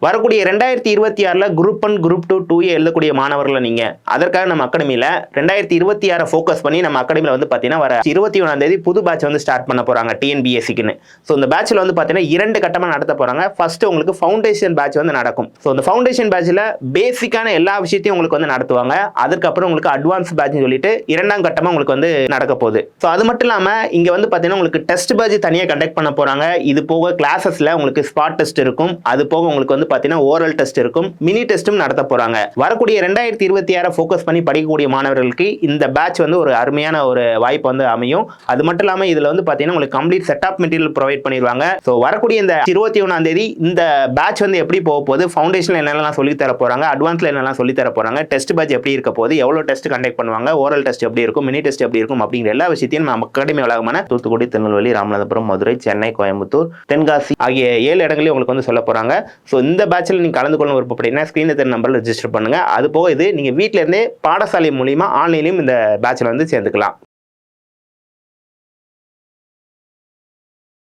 வரக்கூடிய 2026ல group 1 group 2 2A எழுதக்கூடிய மாணவர்கள் நீங்க அதற்காக நம்ம அகாடமியில 2026 ஃபோக்கஸ் பண்ணி நம்ம அகாடமியில வந்து பாத்தீங்கன்னா வர 21ஆம் தேதி புது பேட்ச் வந்து ஸ்டார்ட் பண்ண போறாங்க TNPSCக்குன்னு. ஸோ இந்த பேட்ச்ல வந்து பாத்தீங்கன்னா 2 கட்டமா நடத்த போறாங்க. ஃபர்ஸ்ட் உங்களுக்கு ஃபவுண்டேஷன் பேட்ச் வந்து நடக்கும். ஸோ இந்த ஃபவுண்டேஷன் பேட்ச்ல பேசிக்கான எல்லா விஷயத்தையும் உங்களுக்கு வந்து நடத்துவாங்க. அதுக்கப்புறம் உங்களுக்கு அட்வான்ஸ் பேட்ச்னு சொல்லிட்டு 2ஆம் கட்டமா உங்களுக்கு வந்து நடக்க போகுது. ஸோ அது மட்டும் இல்லாம இங்க வந்து பாத்தீங்கன்னா உங்களுக்கு டெஸ்ட் பேட்ச் தனியா கண்டக்ட் பண்ண போறாங்க. இது போக கிளாஸஸ்ல உங்களுக்கு ஸ்பாட் டெஸ்ட் இருக்கும். அது போக உங்களுக்கு வந்து பாத்தீங்கன்னா ஓரல் டெஸ்ட் இருக்கும், மினி டெஸ்டும் நடத்த போறாங்க. வரக்கூடிய 2026 ஃபோக்கஸ் பண்ணி படிக்கக்கூடிய மாணவர்களுக்கு இந்த பேட்ச் வந்து ஒரு அருமையான ஒரு வாய்ப்பு வந்து அமையும். அது மட்டும் இல்லாம இதுல வந்து பாத்தீங்கன்னா உங்களுக்கு complete set of material provide பண்ணிடுவாங்க. ஸோ வரக்கூடிய இந்த 21ஆம் தேதி இந்த பேட்ச் வந்து எப்படி போக போகுது, ஃபவுண்டேஷன்ல என்னெல்லாம் சொல்லி தர போறாங்க, அட்வான்ஸ்ல என்னெல்லாம் சொல்லி தர போறாங்க, டெஸ்ட் பேட்ச் எப்படி இருக்க போகுது, எவ்வளவு டெஸ்ட் கண்டக்ட் பண்ணுவாங்க, ஓரல் டெஸ்ட் எப்படி இருக்கும், மினி டெஸ்ட் எப்படி இருக்கும் அப்படிங்கிற எல்லா விஷயத்தையும் நம்ம அகாடமி வளாகமான தூத்துக்குடி, திருநெல்வேலி, ராமநாதபுரம், மதுரை, சென்னை, கோயம்புத்தூர், தென்காசி ஆகிய 7 இடங்களையும் உங்களுக்கு வந்து சொல்ல போறாங்க. ஸோ இந்த பேட்ச்ல நீங்க கலந்து கொள்ள விருப்பப்பட்டீங்கன்னா ஸ்கிரீன்ல தெரிய நம்பர்ல ரெஜிஸ்டர் பண்ணுங்க. அது போக இது நீங்க வீட்ல இருந்தே பாடசாலை மூலியமா ஆன்லைன்லயும் இந்த பேட்ச்ல வந்து சேர்ந்துக்கலாம்.